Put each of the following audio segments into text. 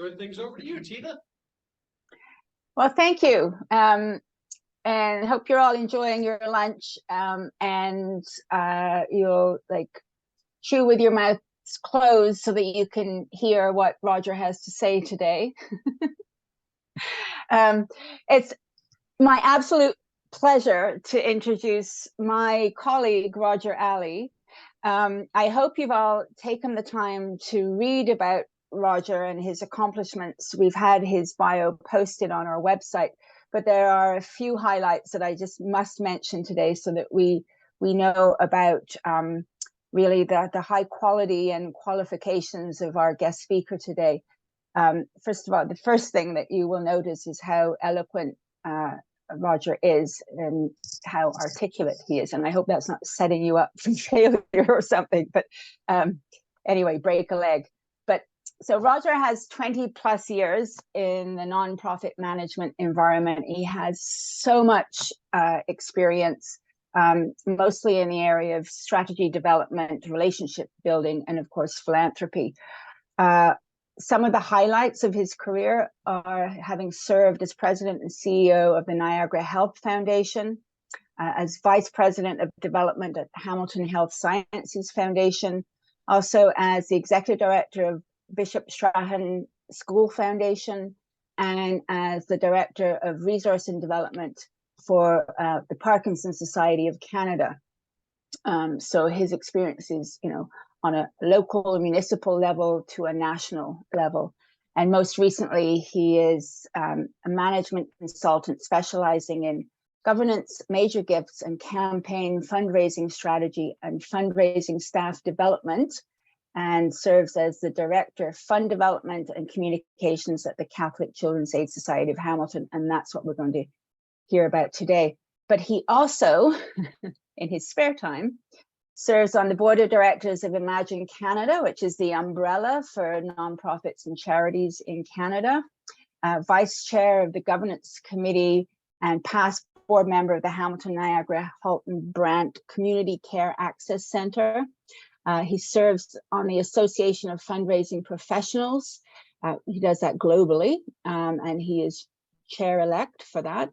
turn things over to you, Tina. Well, thank you. And hope you're all enjoying your lunch, and you'll chew with your mouths closed so that you can hear what Roger has to say today. It's my absolute pleasure to introduce my colleague, Roger Alley. I hope you've all taken the time to read about Roger and his accomplishments. We've had his bio posted on our website, but there are a few highlights that I just must mention today so that we know about really the high quality and qualifications of our guest speaker today. First of all, the first thing that you will notice is how eloquent Roger is and how articulate he is. And I hope that's not setting you up for failure or something, but anyway, break a leg. So Roger has 20 plus years in the nonprofit management environment. He has so much experience, mostly in the area of strategy development, relationship building, and of course, philanthropy. Some of the highlights of his career are having served as president and CEO of the Niagara Health Foundation, as vice president of development at Hamilton Health Sciences Foundation, also as the executive director of Bishop Strahan School Foundation, and as the Director of Resource and Development for the Parkinson Society of Canada. So his experience is, on a local municipal level to a national level. And most recently, he is a management consultant specializing in governance, major gifts, and campaign fundraising strategy and fundraising staff development, and serves as the Director of Fund Development and Communications at the Catholic Children's Aid Society of Hamilton. And that's what we're going to hear about today. But he also, in his spare time, serves on the Board of Directors of Imagine Canada, which is the umbrella for nonprofits and charities in Canada, Vice Chair of the Governance Committee and past board member of the Hamilton Niagara Halton Brant Community Care Access Centre. He serves on the Association of Fundraising Professionals. He does that globally, and he is chair-elect for that,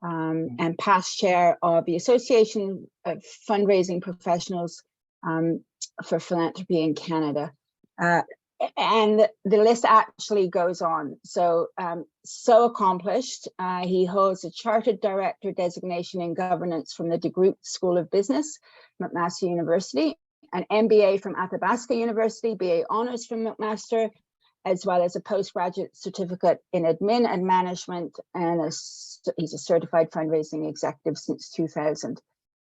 and past chair of the Association of Fundraising Professionals for Philanthropy in Canada. And the list actually goes on. So, so accomplished. He holds a Chartered Director designation in governance from the DeGroote School of Business, McMaster University, an MBA from Athabasca University, BA Honors from McMaster, as well as a postgraduate certificate in admin and management, and he's a certified fundraising executive since 2000.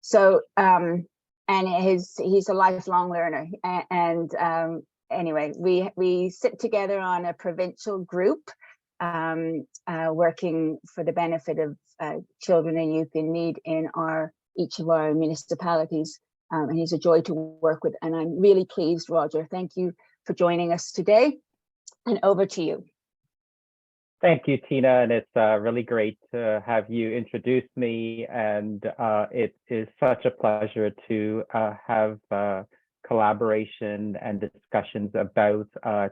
So, and he's a lifelong learner. And anyway, we sit together on a provincial group, working for the benefit of children and youth in need in each of our municipalities. And he's a joy to work with. And I'm really pleased, Roger. Thank you for joining us today. And over to you. Thank you, Tina. And it's really great to have you introduce me. And it is such a pleasure to have collaboration and discussions about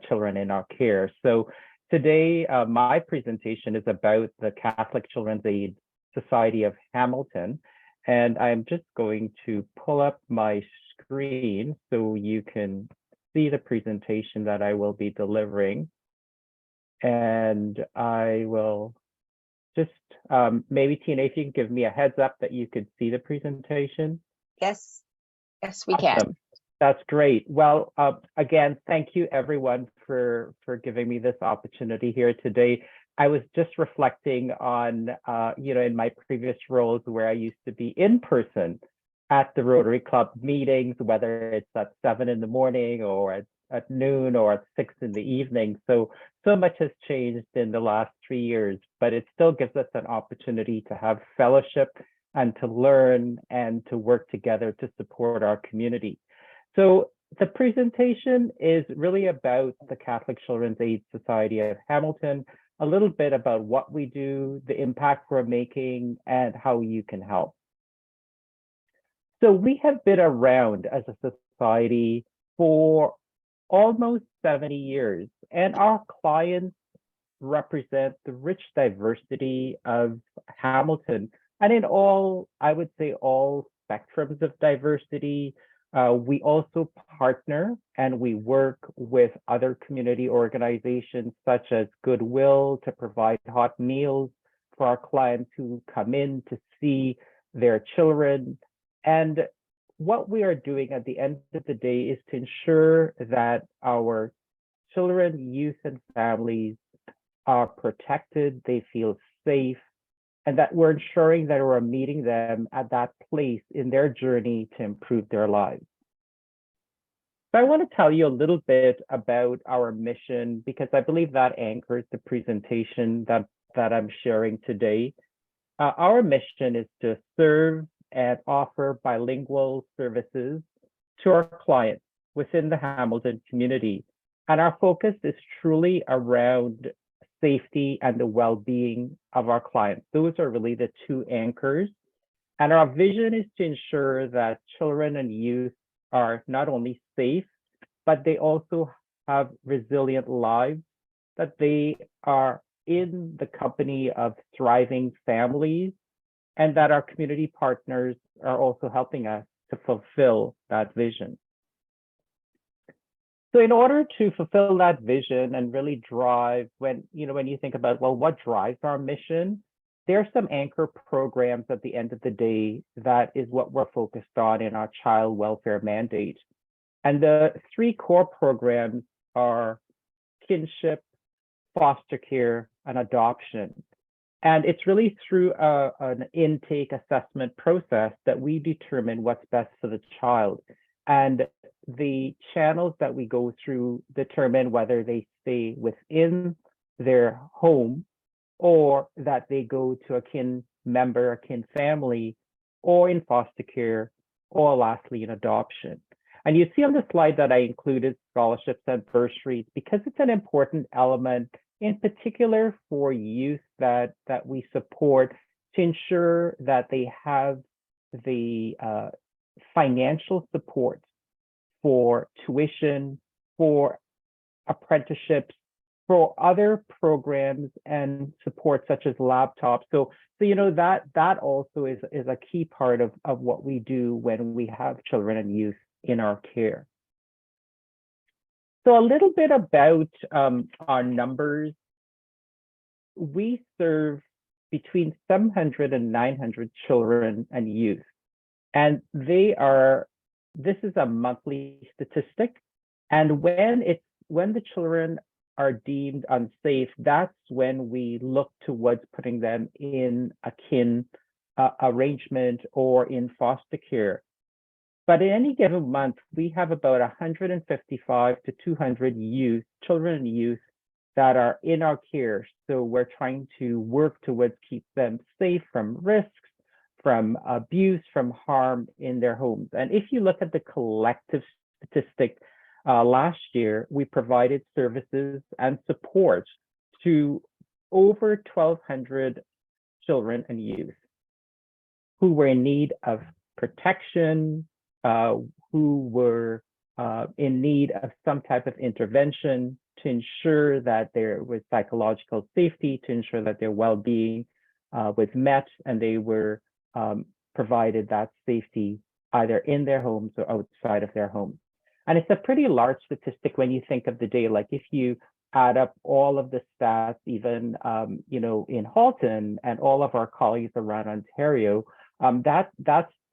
children in our care. So today, my presentation is about the Catholic Children's Aid Society of Hamilton. And I'm just going to pull up my screen so you can see the presentation that I will be delivering. And I will just, maybe Tina, if you can give me a heads up that you could see the presentation. Yes, we can. That's great. Well, again, thank you everyone for giving me this opportunity here today. I was just reflecting on, in my previous roles where I used to be in person at the Rotary Club meetings, whether it's at 7 in the morning or at noon or at 6 in the evening. So much has changed in the last 3 years, but it still gives us an opportunity to have fellowship and to learn and to work together to support our community. So the presentation is really about the Catholic Children's Aid Society of Hamilton, a little bit about what we do, the impact we're making, and how you can help. So we have been around as a society for almost 70 years. And our clients represent the rich diversity of Hamilton. And in all, I would say all spectrums of diversity. We also partner and we work with other community organizations such as Goodwill to provide hot meals for our clients who come in to see their children. And what we are doing at the end of the day is to ensure that our children, youth, and families are protected, they feel safe, and that we're ensuring that we're meeting them at that place in their journey to improve their lives. So I want to tell you a little bit about our mission because I believe that anchors the presentation that I'm sharing today. Our mission is to serve and offer bilingual services to our clients within the Hamilton community. And our focus is truly around safety and the well-being of our clients. Those are really the two anchors. And our vision is to ensure that children and youth are not only safe, but they also have resilient lives, that they are in the company of thriving families, and that our community partners are also helping us to fulfill that vision. So in order to fulfill that vision and really drive, when you think about, well, what drives our mission, there are some anchor programs at the end of the day that is what we're focused on in our child welfare mandate. And the three core programs are kinship, foster care, and adoption. And it's really through an intake assessment process that we determine what's best for the child. And the channels that we go through determine whether they stay within their home or that they go to a kin member, a kin family, or in foster care, or lastly in adoption. And you see on the slide that I included scholarships and bursaries because it's an important element, in particular for youth that we support to ensure that they have the financial support for tuition, for apprenticeships, for other programs and support such as laptops. So that also is a key part of what we do when we have children and youth in our care. So a little bit about our numbers. We serve between 700 and 900 children and youth. And this is a monthly statistic. And when the children are deemed unsafe, that's when we look towards putting them in a kin arrangement or in foster care. But in any given month, we have about 155 to 200 children and youth that are in our care. So we're trying to work towards keep them safe from risks, from abuse, from harm in their homes. And if you look at the collective statistic, last year, we provided services and support to over 1,200 children and youth who were in need of protection, who were in need of some type of intervention to ensure that there was psychological safety, to ensure that their well-being was met, and they were provided that safety either in their homes or outside of their homes. And it's a pretty large statistic when you think of the day, like if you add up all of the stats, even in Halton and all of our colleagues around Ontario, that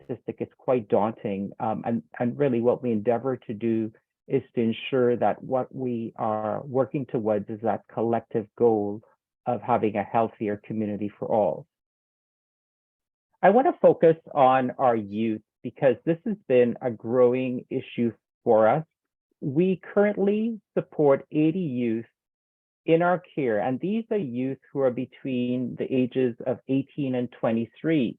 statistic is quite daunting. And really what we endeavor to do is to ensure that what we are working towards is that collective goal of having a healthier community for all. I want to focus on our youth because this has been a growing issue for us. We currently support 80 youth in our care, and these are youth who are between the ages of 18 and 23.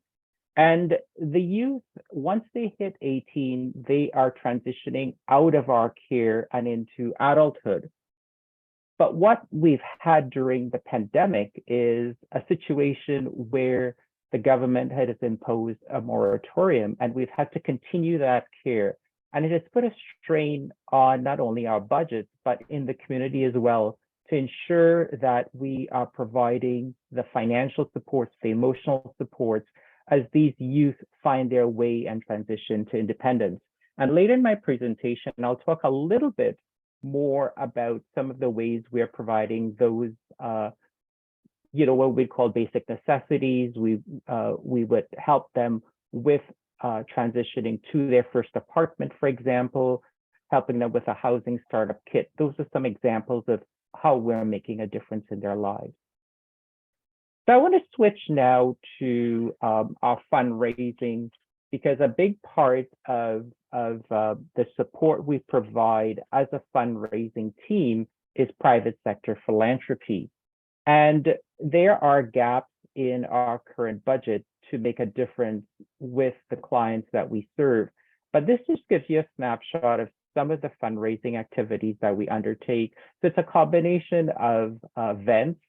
And the youth, once they hit 18, they are transitioning out of our care and into adulthood. But what we've had during the pandemic is a situation where the government has imposed a moratorium, and we've had to continue that care. And it has put a strain on not only our budgets, but in the community as well, to ensure that we are providing the financial supports, the emotional supports, as these youth find their way and transition to independence. And later in my presentation, I'll talk a little bit more about some of the ways we're providing those, what we call basic necessities. We would help them with transitioning to their first apartment, for example, helping them with a housing startup kit. Those are some examples of how we're making a difference in their lives. So I want to switch now to our fundraising, because a big part of the support we provide as a fundraising team is private sector philanthropy. And there are gaps in our current budget to make a difference with the clients that we serve. But this just gives you a snapshot of some of the fundraising activities that we undertake. So it's a combination of events.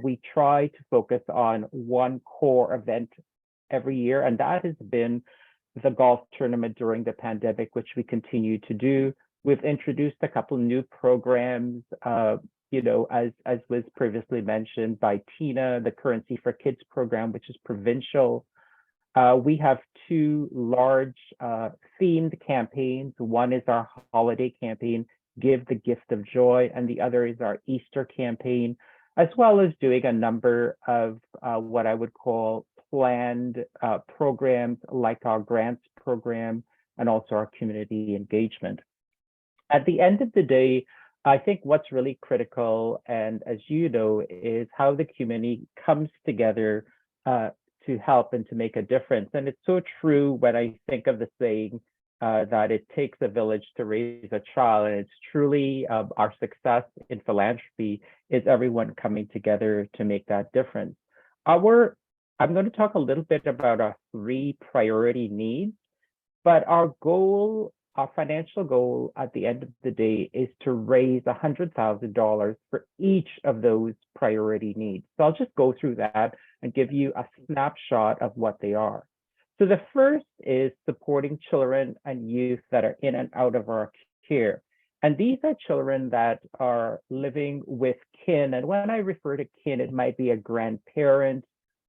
We try to focus on one core event every year, and that has been the golf tournament during the pandemic, which we continue to do. We've introduced a couple new programs, as was previously mentioned by Tina, the Currency for Kids program, which is provincial. We have two large themed campaigns. One is our holiday campaign, Give the Gift of Joy, and the other is our Easter campaign, as well as doing a number of what I would call planned programs like our grants program and also our community engagement. At the end of the day, I think what's really critical, and as you know, is how the community comes together to help and to make a difference. And it's so true when I think of the saying that it takes a village to raise a child, and it's truly our success in philanthropy is everyone coming together to make that difference. I'm going to talk a little bit about our 3 priority needs, but our financial goal at the end of the day is to raise $100,000 for each of those priority needs. So I'll just go through that and give you a snapshot of what they are. So the first is supporting children and youth that are in and out of our care. And these are children that are living with kin. And when I refer to kin, it might be a grandparent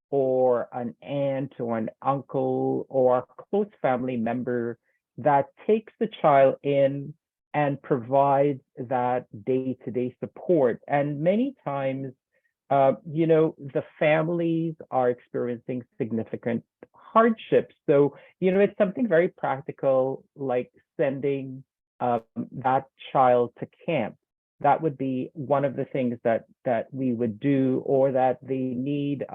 or an aunt or an uncle or a close family member that takes the child in and provides that day-to-day support. And many times, the families are experiencing significant hardships. So, it's something very practical, like sending that child to camp. That would be one of the things that we would do, or that they need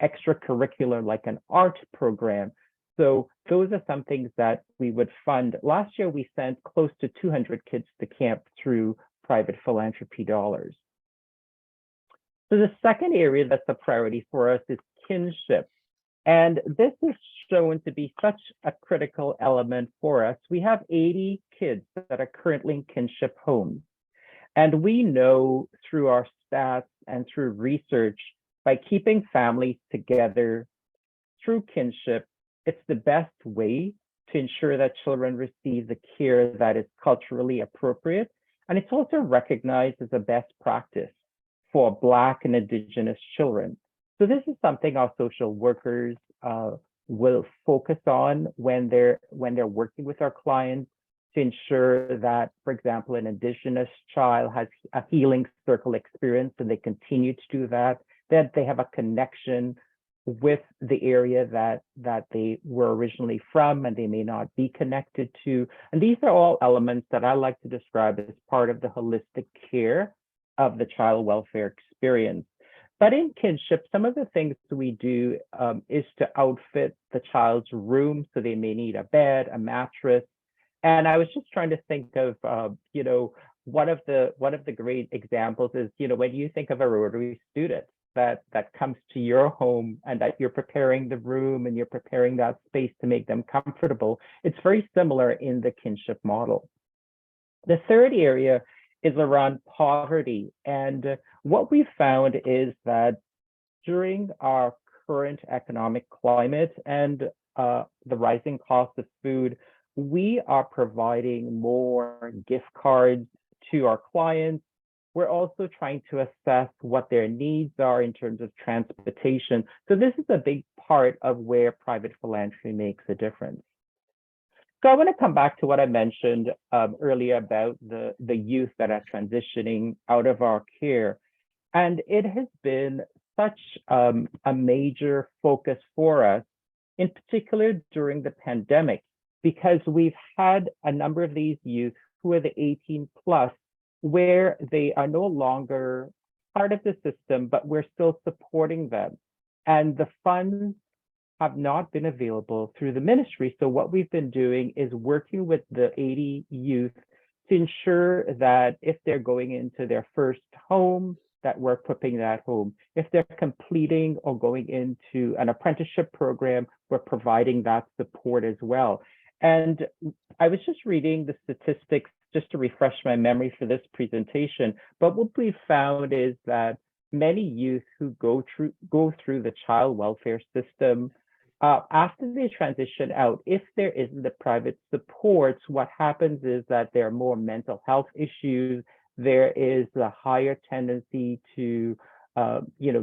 extracurricular, like an art program. So those are some things that we would fund. Last year, we sent close to 200 kids to camp through private philanthropy dollars. So the second area that's a priority for us is kinship. And this is shown to be such a critical element for us. We have 80 kids that are currently in kinship homes. And we know through our stats and through research, by keeping families together through kinship, it's the best way to ensure that children receive the care that is culturally appropriate. And it's also recognized as a best practice for Black and Indigenous children. So this is something our social workers will focus on when they're working with our clients, to ensure that, for example, an Indigenous child has a healing circle experience and they continue to do that they have a connection with the area that they were originally from and they may not be connected to. And these are all elements that I like to describe as part of the holistic care of the child welfare experience. But in kinship, some of the things we do is to outfit the child's room. So they may need a bed, a mattress. And I was just trying to think of, one of the great examples is, when you think of a Rotary student that comes to your home and that you're preparing the room and you're preparing that space to make them comfortable, it's very similar in the kinship model. The third area is around poverty. And what we found is that during our current economic climate and the rising cost of food, we are providing more gift cards to our clients. We're also trying to assess what their needs are in terms of transportation. So this is a big part of where private philanthropy makes a difference. So I want to come back to what I mentioned earlier about the youth that are transitioning out of our care. And it has been such a major focus for us, in particular during the pandemic, because we've had a number of these youth who are the 18 plus, where they are no longer part of the system, but we're still supporting them. And the funds have not been available through the ministry. So what we've been doing is working with the 80 youth to ensure that if they're going into their first home, that we're equipping that home. If they're completing or going into an apprenticeship program, we're providing that support as well. And I was just reading the statistics just to refresh my memory for this presentation. But what we found is that many youth who go through the child welfare system, after they transition out, if there isn't the private supports, what happens is that there are more mental health issues. There is a higher tendency to,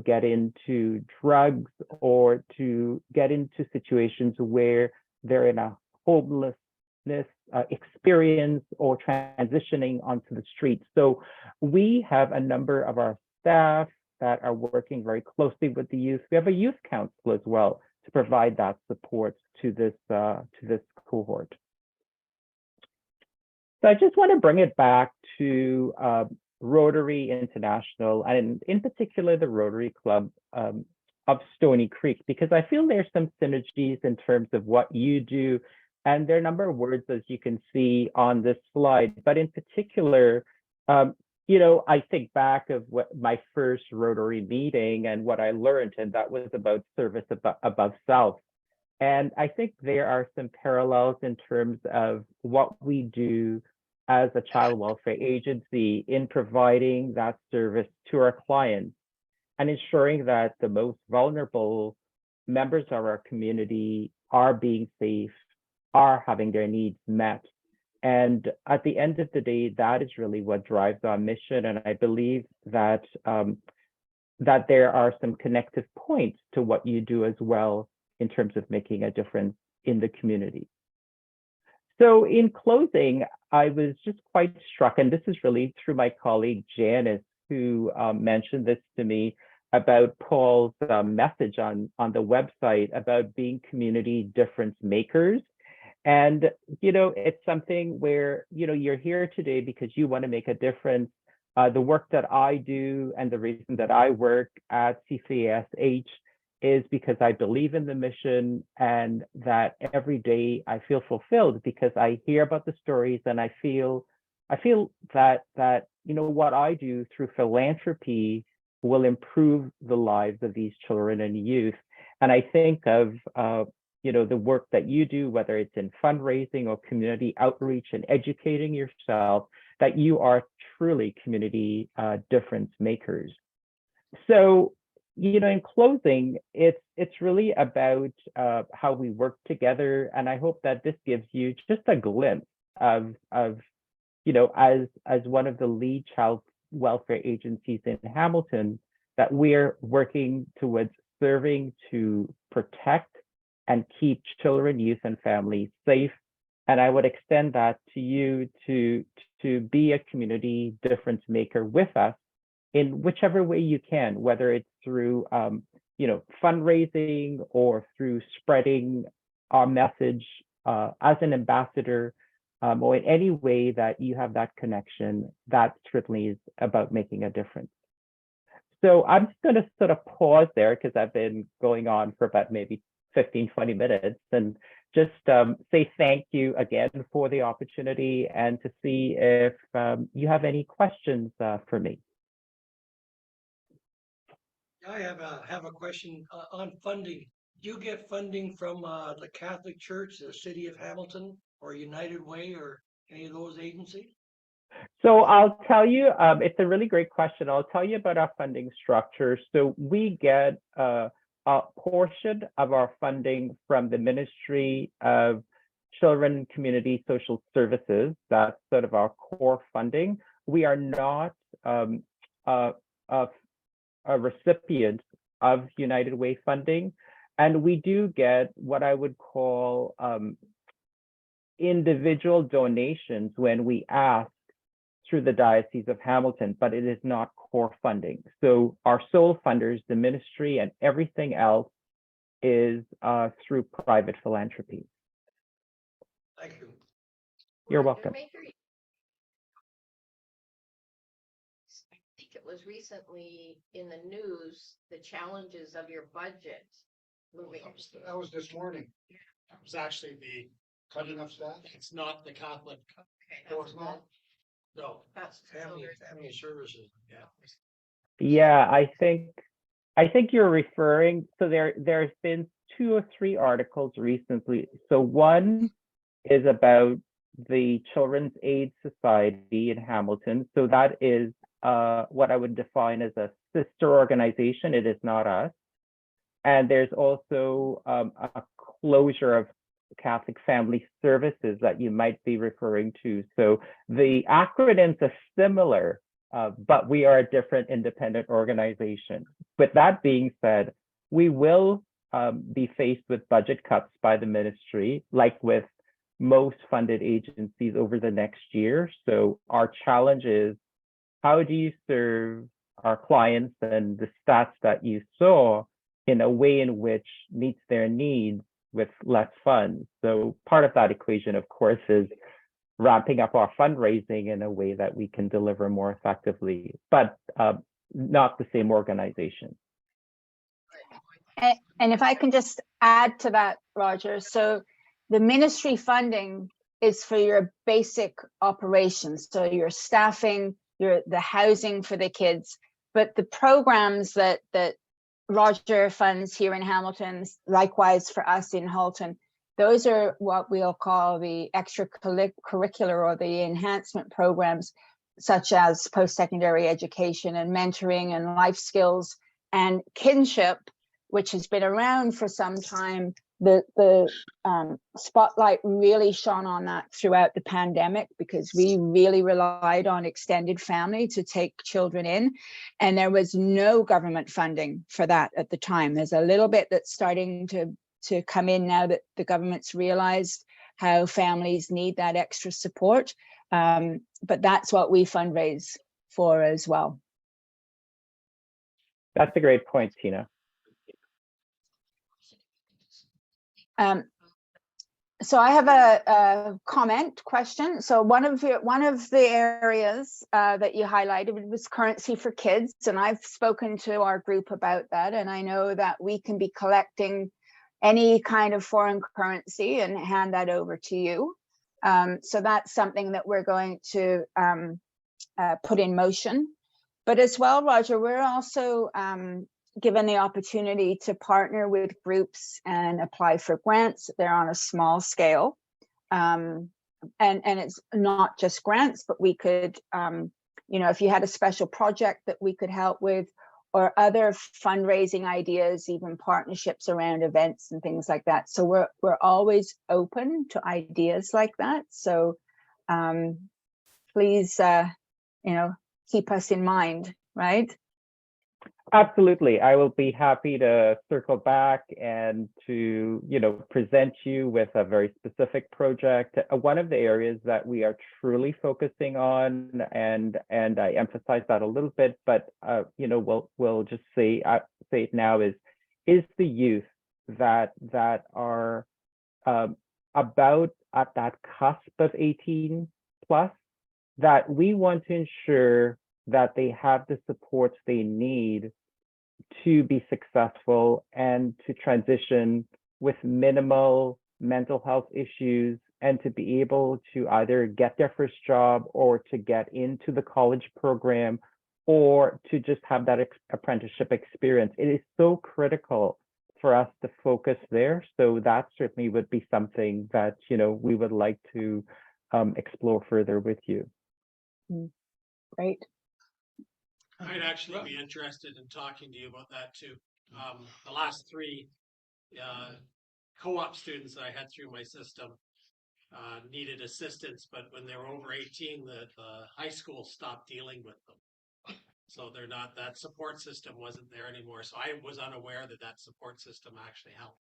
get into drugs or to get into situations where they're in a homelessness experience or transitioning onto the streets. So we have a number of our staff that are working very closely with the youth. We have a youth council as well to provide that support to this cohort. So I just want to bring it back to Rotary International, and in particular the Rotary Club of Stoney Creek, because I feel there's some synergies in terms of what you do, and there are a number of words, as you can see on this slide, but in particular, I think back of what my first Rotary meeting and what I learned, and that was about service above self. And I think there are some parallels in terms of what we do as a child welfare agency in providing that service to our clients and ensuring that the most vulnerable members of our community are being safe, are having their needs met. And at the end of the day, that is really what drives our mission. And I believe that that there are some connective points to what you do as well in terms of making a difference in the community. So in closing, I was just quite struck, and this is really through my colleague Janice, who mentioned this to me about Paul's message on the website about being community difference makers. And, it's something where, you're here today because you want to make a difference. The work that I do and the reason that I work at CCASH is because I believe in the mission, and that every day I feel fulfilled because I hear about the stories, and I feel that what I do through philanthropy will improve the lives of these children and youth. And I think of the work that you do, whether it's in fundraising or community outreach and educating yourself, that you are truly community difference makers. So, in closing, it's really about how we work together, and I hope that this gives you just a glimpse of as one of the lead child welfare agencies in Hamilton, that we're working towards serving to protect and keep children, youth, and families safe. And I would extend that to you to be a community difference maker with us in whichever way you can, whether it's through fundraising or through spreading our message as an ambassador, or in any way that you have that connection. That certainly is about making a difference. So I'm just going to sort of pause there because I've been going on for about maybe 15, 20 minutes, and just say thank you again for the opportunity, and to see if you have any questions for me. I have a question on funding. Do you get funding from the Catholic Church, the City of Hamilton, or United Way, or any of those agencies? So I'll tell you, it's a really great question. I'll tell you about our funding structure. So we get a portion of our funding from the Ministry of children community social services, that's sort of our core funding. We are not a recipient of United Way funding, and we do get what I would call individual donations when we ask through the Diocese of Hamilton, but it is not core funding. So our sole funders, the ministry, and everything else is through private philanthropy. Thank you. You're welcome. I think it was recently in the news, the challenges of your budget moving. That was this morning. That was actually the cutting of staff. It's not the Catholic. Okay, It was not. No. that's Family services, yeah. Yeah, I think you're referring, so there's been 2 or 3 articles recently. So one is about the Children's Aid Society in Hamilton. So that is what I would define as a sister organization. It is not us. And there's also a closure of Catholic Family Services that you might be referring to. So the acronyms are similar, but we are a different independent organization. With that being said, we will be faced with budget cuts by the ministry, like with most funded agencies over the next year. So our challenge is, how do you serve our clients and the stats that you saw in a way in which meets their needs with less funds? So part of that equation, of course, is ramping up our fundraising in a way that we can deliver more effectively, but not the same organization. And if I can just add to that, Roger, so the ministry funding is for your basic operations, so your staffing, the housing for the kids, but the programs that Roger funds here in Hamilton, likewise for us in Halton, those are what we'll call the extracurricular or the enhancement programs, such as post-secondary education and mentoring and life skills and kinship, which has been around for some time. The spotlight really shone on that throughout the pandemic, because we really relied on extended family to take children in, and there was no government funding for that at the time. There's a little bit that's starting to come in now that the government's realized how families need that extra support, but that's what we fundraise for as well. That's a great point, Tina. So I have a comment question. So one of the areas that you highlighted was currency for kids, and I've spoken to our group about that, and I know that we can be collecting any kind of foreign currency and hand that over to you. So that's something that we're going to put in motion. But as well, Roger, we're also given the opportunity to partner with groups and apply for grants. They're on a small scale. And it's not just grants, but we could, if you had a special project that we could help with, or other fundraising ideas, even partnerships around events and things like that. So we're always open to ideas like that. So please, keep us in mind, right? Absolutely. I will be happy to circle back and to, present you with a very specific project. One of the areas that we are truly focusing on, and I emphasize that a little bit, but we'll just say it now, is the youth that are about at that cusp of 18 plus, that we want to ensure that they have the supports they need to be successful and to transition with minimal mental health issues, and to be able to either get their first job or to get into the college program or to just have that apprenticeship experience. It is so critical for us to focus there. So that certainly would be something that, we would like to explore further with you. Great. I'd actually be interested in talking to you about that too. The last 3 co-op students that I had through my system, needed assistance, but when they were over 18, the high school stopped dealing with them. So they're not, that support system wasn't there anymore. So I was unaware that that support system actually helped,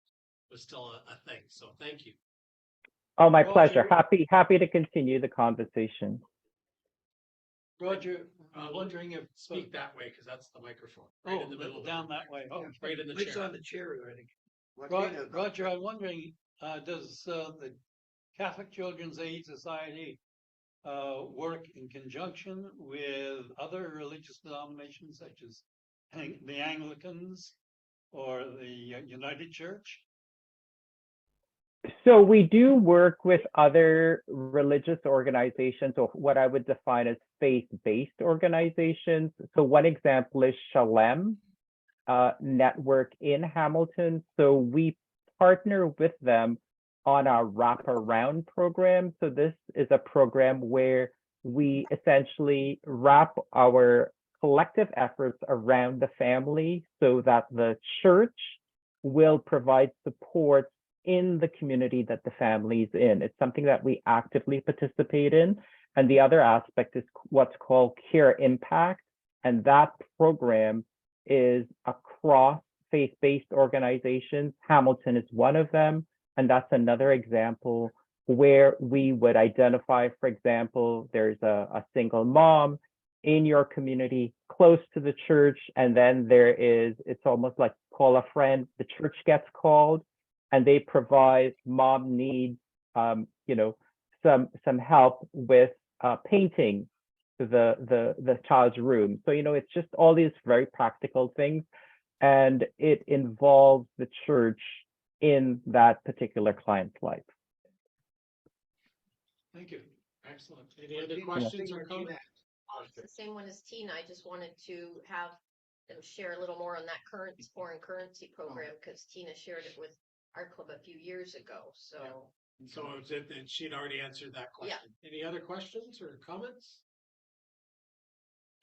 was still a thing. So thank you. Oh, my Roger. pleasure. Happy to continue the conversation. Roger, wondering if, Speak that way, because that's the microphone. Right in the middle of the down room. that way. Oh, Right in the Mike's chair. on the chair, I think. Roger, I'm wondering, does the Catholic Children's Aid Society work in conjunction with other religious denominations such as the Anglicans or the United Church? So we do work with other religious organizations, or what I would define as faith-based organizations. So one example is Shalem Network in Hamilton. So we partner with them on our wraparound program. So this is a program where we essentially wrap our collective efforts around the family so that the church will provide support in the community that the family is in. It's something that we actively participate in. And the other aspect is what's called Care Impact. And that program is across faith-based organizations. Hamilton is one of them. And that's another example where we would identify, for example, there's a single mom in your community close to the church. And then there is, it's almost like call a friend, the church gets called and they provide mom needs, some help with painting the child's room. So, it's just all these very practical things. And it involves the church in that particular client's life. Thank you. Excellent. Any other questions or comments? It's the same one as Tina. I just wanted to have them share a little more on that foreign currency program because Tina shared it with our club a few years ago. So So is it that she'd already answered that question? Any other questions or comments?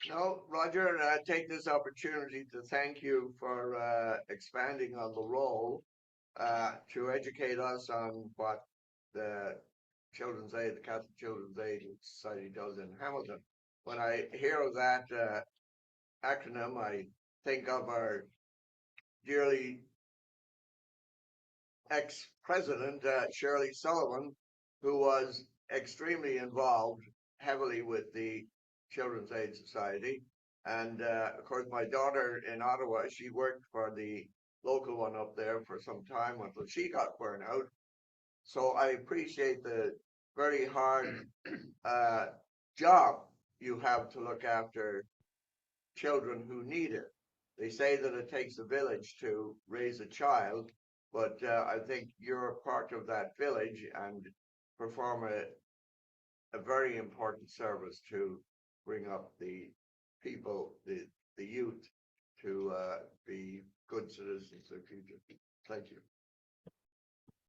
No, Roger, and I take this opportunity to thank you for expanding on the role to educate us on what the Children's Aid, the Catholic Children's Aid Society does in Hamilton. When I hear of that acronym, I think of our dearly ex-president, Shirley Sullivan, who was extremely involved heavily with the Children's Aid Society. And of course, my daughter in Ottawa, she worked for the local one up there for some time until she got burned out. So I appreciate the very hard job you have to look after children who need it. They say that it takes a village to raise a child, but I think you're part of that village and perform a very important service to bring up the people, the youth, to be good citizens of the future. Thank you.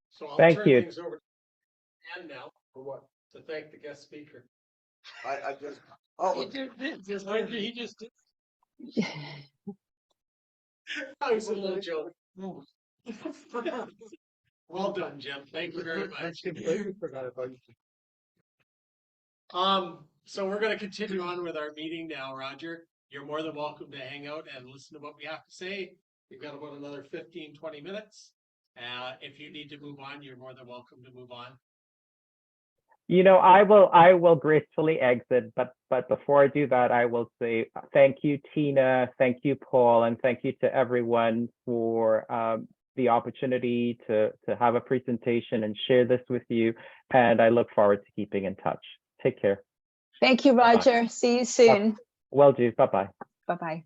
So I'll Thank turn you. things over to Ann now for what? To thank the guest speaker. I just, He just did. I was a little joke. Well done, Jim. Thank you very much. So we're going to continue on with our meeting now, Roger. You're more than welcome to hang out and listen to what we have to say. We've got about another 15-20 minutes. If you need to move on, you're more than welcome to move on. I will gracefully exit, but before I do that, I will say thank you, Tina, thank you, Paul, and thank you to everyone for the opportunity to have a presentation and share this with you. And I look forward to keeping in touch. Take care. Thank you, Roger. See you soon. Will do. Bye-bye. Bye-bye.